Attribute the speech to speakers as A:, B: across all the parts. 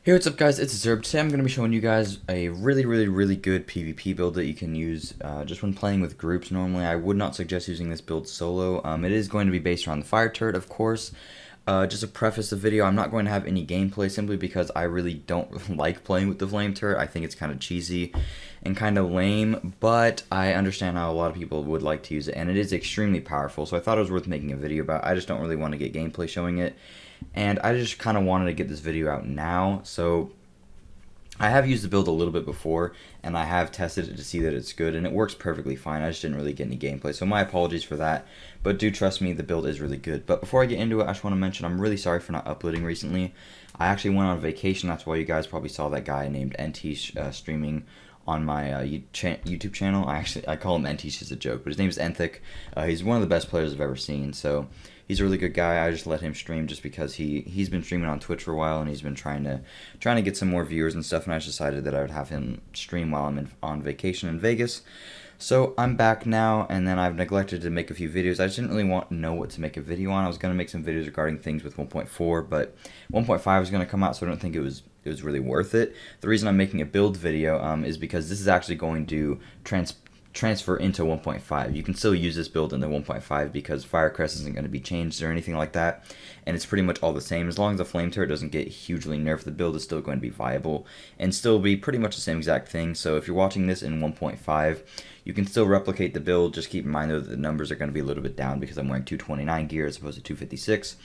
A: Hey, what's up guys, it's Zerb. Today I'm going to be showing you guys a really good PvP build that you can use just when playing with groups. Normally I would not suggest using this build solo. It is going to be based around the fire turret, of course. Just to preface the video, I'm not going to have any gameplay simply because I really don't like playing with the flame turret. I think it's kind of cheesy and kind of lame, but I understand how a lot of people would like to use it, and it is extremely powerful, so I thought it was worth making a video about. I just don't really want to get gameplay showing it. And I just kind of wanted to get this video out now. So I have used the build a little bit before, and I have tested it to see that it's good, and it works perfectly fine. I just didn't really get any gameplay, so my apologies for that. But do trust me, the build is really good. But before I get into it, I just want to mention I'm really sorry for not uploading recently. I actually went on vacation. That's why you guys probably saw that guy named Entish streaming on my YouTube channel. I call him Entish as a joke, but his name is Enthic. He's one of the best players I've ever seen, so he's a really good guy. I just let him stream just because he's been streaming on Twitch for a while, and he's been trying to get some more viewers and stuff, and I just decided that I would have him stream while I'm on vacation in Vegas. So I'm back now, and then I've neglected to make a few videos. I just didn't really know what to make a video on. I was going to make some videos regarding things with 1.4, but 1.5 is going to come out, so I don't think it was really worth it. The reason I'm making a build video is because this is actually going to transfer into 1.5. You can still use this build in the 1.5 because Firecrest isn't going to be changed or anything like that, and it's pretty much all the same. As long as the flame turret doesn't get hugely nerfed, the build is still going to be viable and still be pretty much the same exact thing. So if you're watching this in 1.5, you can still replicate the build. Just keep in mind though that the numbers are going to be a little bit down because I'm wearing 229 gear as opposed to 256.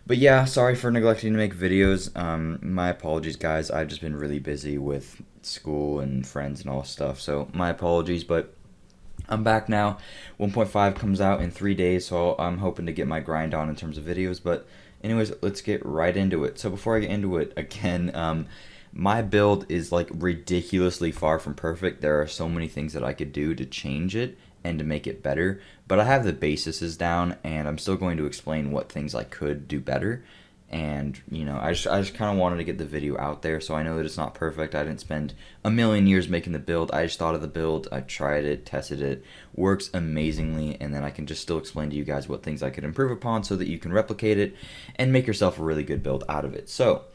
A: But yeah, sorry for neglecting to make videos. My apologies, guys. I've just been really busy with school and friends and all stuff, so my apologies, but I'm back now. 1.5 comes out in 3 days, so I'm hoping to get my grind on in terms of videos. But anyways, let's get right into it. So before I get into it, again, my build is like ridiculously far from perfect. There are so many things that I could do to change it and to make it better, but I have the bases down, and I'm still going to explain what things I could do better. And you know, I just kind of wanted to get the video out there, so I know that it's not perfect. I didn't spend a million years making the build. I just thought of the build, I tried it, tested it, works amazingly, and then I can just still explain to you guys what things I could improve upon so that you can replicate it and make yourself a really good build out of it. So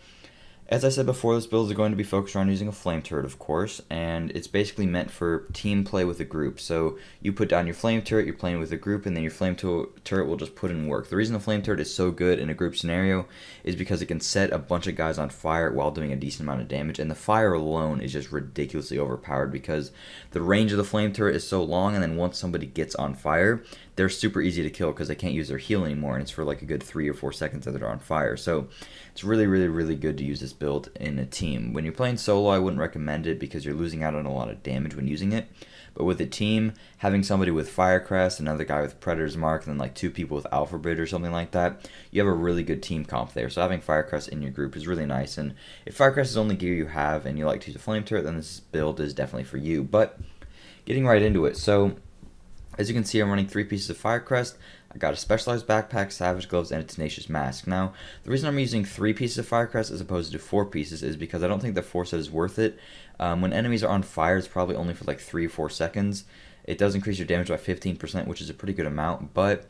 A: as I said before, this build is going to be focused on using a flame turret, of course, and it's basically meant for team play with a group. So you put down your flame turret, you're playing with a group, and then your flame turret will just put in work. The reason the flame turret is so good in a group scenario is because it can set a bunch of guys on fire while doing a decent amount of damage, and the fire alone is just ridiculously overpowered because the range of the flame turret is so long, and then once somebody gets on fire, they're super easy to kill because they can't use their heal anymore, and it's for like a good 3 or 4 seconds that they're on fire. So it's really good to use this build in a team. When you're playing solo, I wouldn't recommend it because you're losing out on a lot of damage when using it. But with a team, having somebody with Firecrest, another guy with Predator's Mark, and then like 2 people with Alpha Bridge or something like that, you have a really good team comp there. So having Firecrest in your group is really nice. And if Firecrest is the only gear you have and you like to use a flame turret, then this build is definitely for you. But getting right into it. So as you can see, I'm running 3 pieces of Firecrest. I got a specialized backpack, Savage Gloves, and a Tenacious Mask. Now, the reason I'm using 3 pieces of Firecrest as opposed to 4 pieces is because I don't think the 4 set is worth it. When enemies are on fire, it's probably only for like 3 or 4 seconds. It does increase your damage by 15%, which is a pretty good amount, but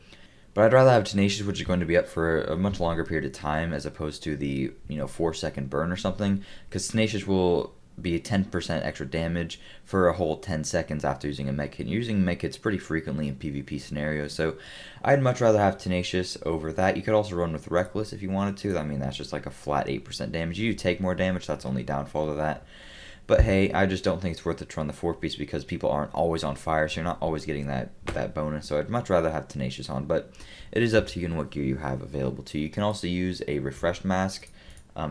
A: I'd rather have Tenacious, which is going to be up for a much longer period of time as opposed to the 4-second burn or something, because Tenacious will be 10% extra damage for a whole 10 seconds after using a medkit. Using medkits pretty frequently in PvP scenarios, so I'd much rather have Tenacious over that. You could also run with Reckless if you wanted to. I mean, that's just like a flat 8% damage. You take more damage, that's only downfall to that. But hey, I just don't think it's worth it to run the 4-piece because people aren't always on fire, so you're not always getting that bonus. So I'd much rather have Tenacious on, but it is up to you and what gear you have available to you. You can also use a Refreshed Mask.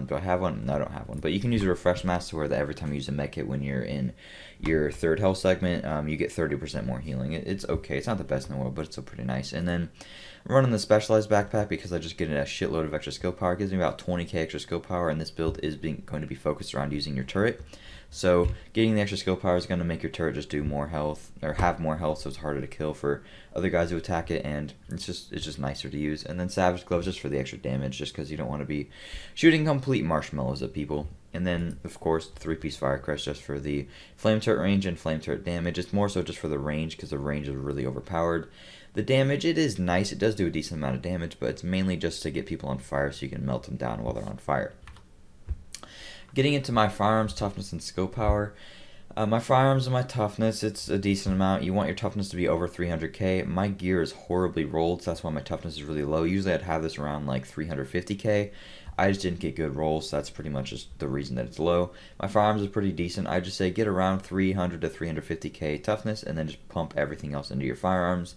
A: Do I have one? No, I don't have one. But you can use a Refresh Mask to where every time you use a medkit when you're in your 3rd health segment, you get 30% more healing. It's okay. It's not the best in the world, but it's still pretty nice. And then I'm running the Specialized Backpack because I just get a shitload of extra skill power. It gives me about 20k extra skill power, and this build is going to be focused around using your turret. So getting the extra skill power is going to make your turret just do more health, or have more health, so it's harder to kill for other guys who attack it, and it's just nicer to use. And then Savage Gloves just for the extra damage, just because you don't want to be shooting complete marshmallows at people. And then, of course, 3-piece Firecrest just for the flame turret range and flame turret damage. It's more so just for the range, because the range is really overpowered. The damage, it is nice. It does do a decent amount of damage, but it's mainly just to get people on fire so you can melt them down while they're on fire. Getting into my firearms, toughness, and skill power. My firearms and my toughness, it's a decent amount. You want your toughness to be over 300k. My gear is horribly rolled, so that's why my toughness is really low. Usually I'd have this around like 350k. I just didn't get good rolls, so that's pretty much just the reason that it's low. My firearms is pretty decent. I just say get around 300 to 350k toughness, and then just pump everything else into your firearms.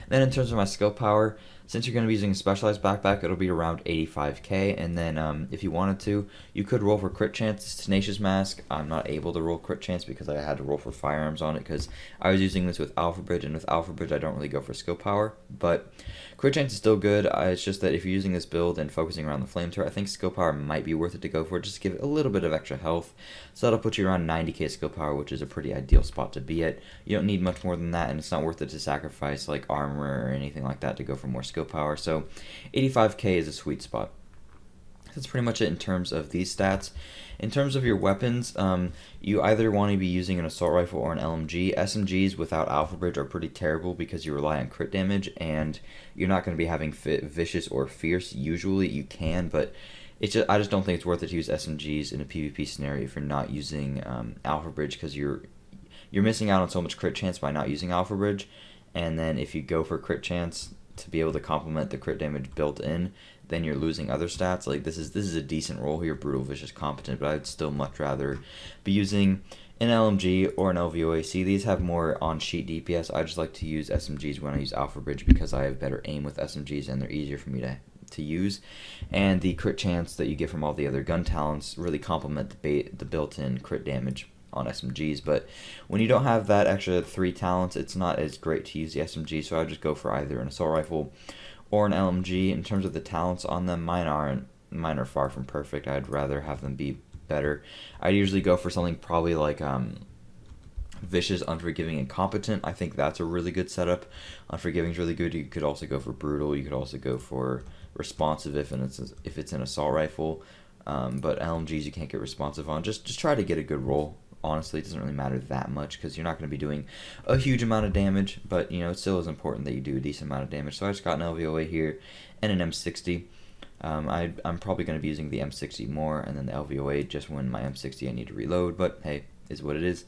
A: Then in terms of my skill power, since you're going to be using a specialized backpack, it'll be around 85k. And then if you wanted to, you could roll for crit chance. Tenacious Mask, I'm not able to roll crit chance because I had to roll for firearms on it because I was using this with Alpha Bridge, and with Alpha Bridge I don't really go for skill power. But crit chance is still good. It's just that if you're using this build and focusing around the flame turret, I think skill power might be worth it to go for, just to give it a little bit of extra health. So that'll put you around 90k skill power, which is a pretty ideal spot to be at. You don't need much more than that, and it's not worth it to sacrifice like armor or anything like that to go for more skill power. So 85k is a sweet spot. That's pretty much it in terms of these stats. In terms of your weapons, you either want to be using an assault rifle or an LMG. SMGs without Alpha Bridge are pretty terrible because you rely on crit damage, and you're not going to be having vicious or fierce. Usually you can, but I just don't think it's worth it to use SMGs in a PvP scenario if you're not using Alpha Bridge, because you're missing out on so much crit chance by not using Alpha Bridge. And then if you go for crit chance to be able to complement the crit damage built in, then you're losing other stats. Like this is a decent roll here, Brutal, Vicious, Competent, but I'd still much rather be using an LMG or an LVOA. See, these have more on-sheet DPS. I just like to use SMGs when I use Alpha Bridge because I have better aim with SMGs and they're easier for me to use. And the crit chance that you get from all the other gun talents really complement the built-in crit damage on SMGs. But when you don't have that extra 3 talents, it's not as great to use the SMG, so I just go for either an assault rifle or an LMG. In terms of the talents on them, mine are far from perfect. I'd rather have them be better. I'd usually go for something probably like Vicious, Unforgiving, and Competent. I think that's a really good setup. Unforgiving is really good. You could also go for Brutal. You could also go for Responsive if it's an assault rifle. But LMGs you can't get responsive on. Just try to get a good roll. Honestly, it doesn't really matter that much because you're not going to be doing a huge amount of damage, but it still is important that you do a decent amount of damage. So I just got an LVOA here and an M60. I'm probably going to be using the M60 more, and then the LVOA just when my M60 I need to reload, but hey, is what it is.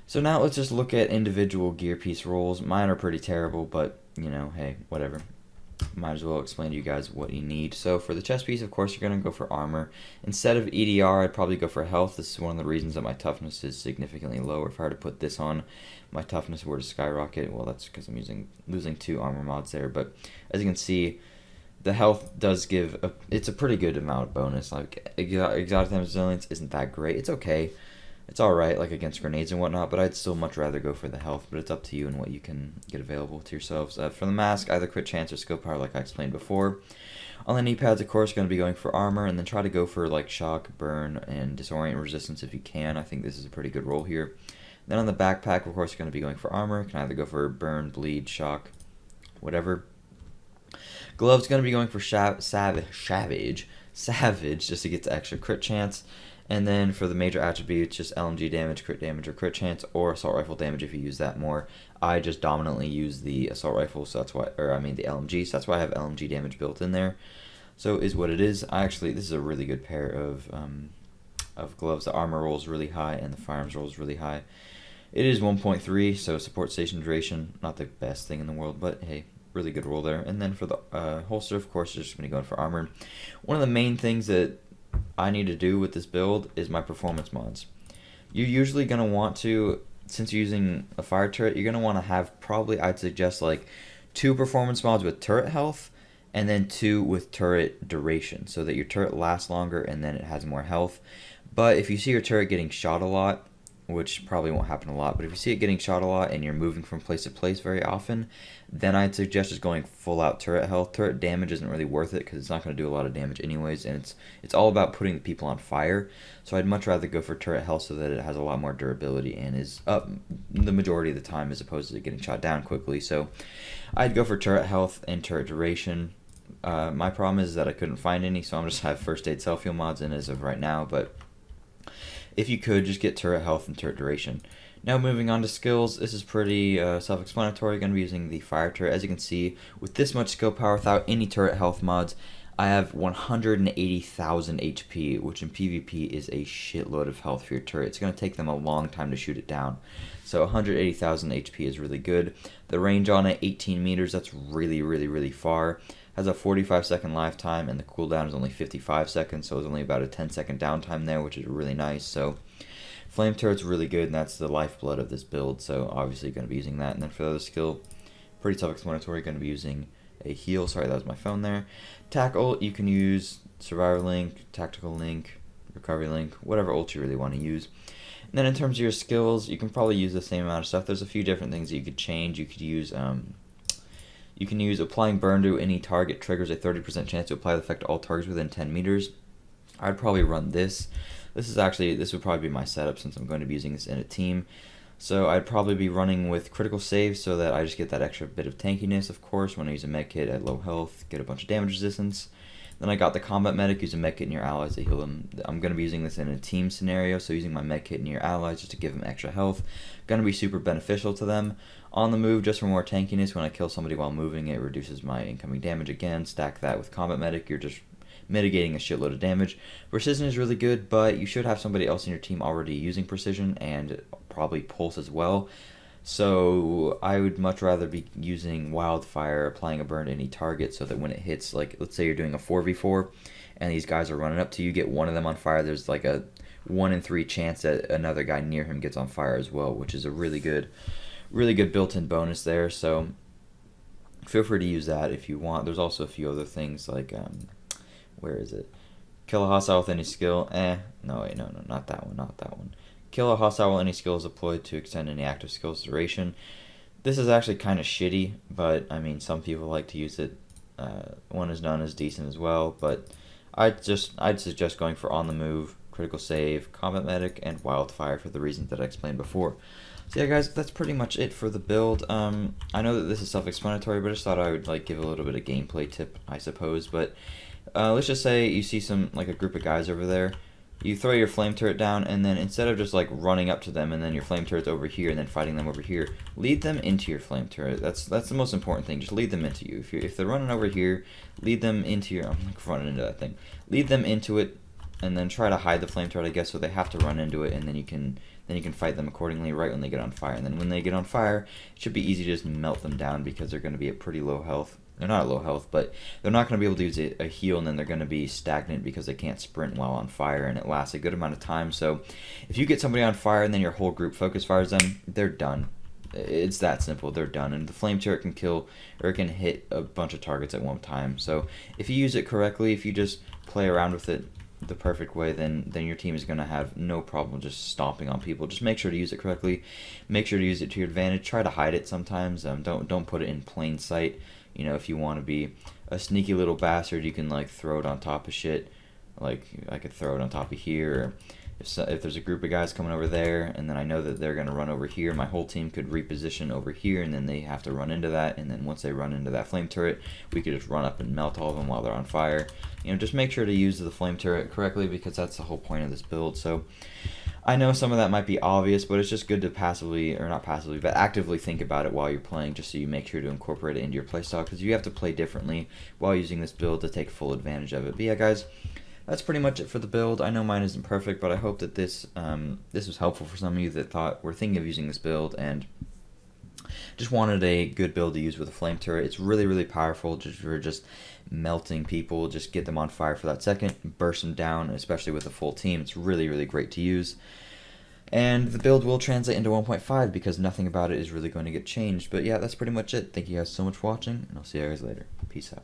A: So now let's just look at individual gear piece rolls. Mine are pretty terrible, but hey, whatever. Might as well explain to you guys what you need. So for the chest piece, of course, you're going to go for armor. Instead of EDR, I'd probably go for health. This is one of the reasons that my toughness is significantly lower. If I were to put this on, my toughness were to skyrocket. Well, that's because I'm losing 2 armor mods there. But as you can see, the health does give it's a pretty good amount of bonus. Like exotic damage resilience isn't that great. It's okay. It's alright, like against grenades and whatnot, but I'd still much rather go for the health, but it's up to you and what you can get available to yourselves. For the mask, either crit chance or skill power like I explained before. On the knee pads, of course, going to be going for armor, and then try to go for like shock, burn, and disorient resistance if you can. I think this is a pretty good roll here. Then on the backpack, of course, you're going to be going for armor. You can either go for burn, bleed, shock, whatever. Gloves, going to be going for savage, just to get the extra crit chance. And then for the major attributes, just LMG damage, or crit chance, or assault rifle damage if you use that more. I just dominantly use the assault rifle, so that's why, the LMG, so that's why I have LMG damage built in there. So is what it is. This is a really good pair of gloves. The armor roll is really high, and the firearms roll is really high. It is 1.3, so support station duration, not the best thing in the world, but hey, really good roll there. And then for the holster, of course, you're just going to go in for armor. One of the main things that I need to do with this build is my performance mods. You're usually going to want to, since you're using a fire turret, you're going to want to have probably, I'd suggest like 2 performance mods with turret health and then 2 with turret duration so that your turret lasts longer and then it has more health. But if you see your turret getting shot a lot, which probably won't happen a lot, but if you see it getting shot a lot and you're moving from place to place very often, then I'd suggest just going full out turret health. Turret damage isn't really worth it because it's not going to do a lot of damage anyways, and it's all about putting the people on fire. So I'd much rather go for turret health so that it has a lot more durability and is up the majority of the time as opposed to getting shot down quickly. So I'd go for turret health and turret duration. My problem is that I couldn't find any, so I'm just have first aid self-heal mods in as of right now, but if you could, just get turret health and turret duration. Now moving on to skills, this is pretty self-explanatory. Going to be using the fire turret. As you can see, with this much skill power without any turret health mods, I have 180,000 HP, which in PvP is a shitload of health for your turret. It's going to take them a long time to shoot it down. So 180,000 HP is really good. The range on it, 18 meters, that's really, really, really far. Has a 45-second lifetime, and the cooldown is only 55 seconds, so it's only about a 10-second downtime there, which is really nice. So flame turret's really good, and that's the lifeblood of this build, so obviously you're going to be using that. And then for the other skill, pretty self-explanatory, going to be using a heal. Sorry, that was my phone there. Tackle, you can use Survivor Link, Tactical Link, Recovery Link, whatever ult you really want to use. And then in terms of your skills, you can probably use the same amount of stuff. There's a few different things that you could change. You could use applying burn to any target triggers a 30% chance to apply the effect to all targets within 10 meters. I'd probably run this. This would probably be my setup since I'm going to be using this in a team. So I'd probably be running with critical save so that I just get that extra bit of tankiness, of course, when I use a medkit at low health, get a bunch of damage resistance. Then I got the combat medic, use a medkit in your allies to heal them. I'm going to be using this in a team scenario, so using my medkit in your allies just to give them extra health. Going to be super beneficial to them. On the move, just for more tankiness, when I kill somebody while moving, it reduces my incoming damage again. Stack that with combat medic, you're just mitigating a shitload of damage. Precision is really good, but you should have somebody else in your team already using precision and probably pulse as well. So I would much rather be using wildfire, applying a burn to any target so that when it hits, like let's say you're doing a 4v4 and these guys are running up to you, get one of them on fire, there's like a 1 in 3 chance that another guy near him gets on fire as well, which is a really good built-in bonus there. So feel free to use that if you want. There's also a few other things like where is it? Kill a hostile with any skill. No, not that one. Kill a hostile with any skill is deployed to extend any active skill's duration. This is actually kind of shitty, but I mean, some people like to use it. One is done as decent as well, but I'd suggest going for on the move, critical save, combat medic, and wildfire for the reasons that I explained before. So yeah, guys, that's pretty much it for the build. I know that this is self-explanatory, but I just thought I would like give a little bit of gameplay tip, I suppose. But let's just say you see a group of guys over there. You throw your flame turret down, and then instead of just like running up to them and then your flame turret's over here and then fighting them over here, lead them into your flame turret. That's the most important thing. Just lead them into you. If they're running over here, lead them into your. I'm like running into that thing. Lead them into it, and then try to hide the flame turret, I guess, so they have to run into it, and then you can fight them accordingly right when they get on fire. And then when they get on fire, it should be easy to just melt them down because they're going to be at pretty low health. They're not at low health, but they're not going to be able to use a heal, and then they're going to be stagnant because they can't sprint while on fire, and it lasts a good amount of time. So if you get somebody on fire and then your whole group focus fires them, they're done. It's that simple. They're done, and the flame turret can kill or it can hit a bunch of targets at one time. So if you use it correctly, if you just play around with it the perfect way, then your team is going to have no problem just stomping on people. Just make sure to use it correctly. Make sure to use it to your advantage. Try to hide it sometimes. Don't put it in plain sight. You know, if you want to be a sneaky little bastard, you can like throw it on top of shit. Like I could throw it on top of here. Or if there's a group of guys coming over there, and then I know that they're going to run over here, my whole team could reposition over here, and then they have to run into that. And then once they run into that flame turret, we could just run up and melt all of them while they're on fire. You know, just make sure to use the flame turret correctly because that's the whole point of this build. So I know some of that might be obvious, but it's just good to actively think about it while you're playing, just so you make sure to incorporate it into your playstyle, because you have to play differently while using this build to take full advantage of it. But yeah, guys, that's pretty much it for the build. I know mine isn't perfect, but I hope that this was helpful for some of you that were thinking of using this build and just wanted a good build to use with a flame turret. It's really, really powerful for just melting people, just get them on fire for that second, burst them down, especially with a full team. It's really, really great to use. And the build will translate into 1.5 because nothing about it is really going to get changed. But yeah, that's pretty much it. Thank you guys so much for watching, and I'll see you guys later. Peace out.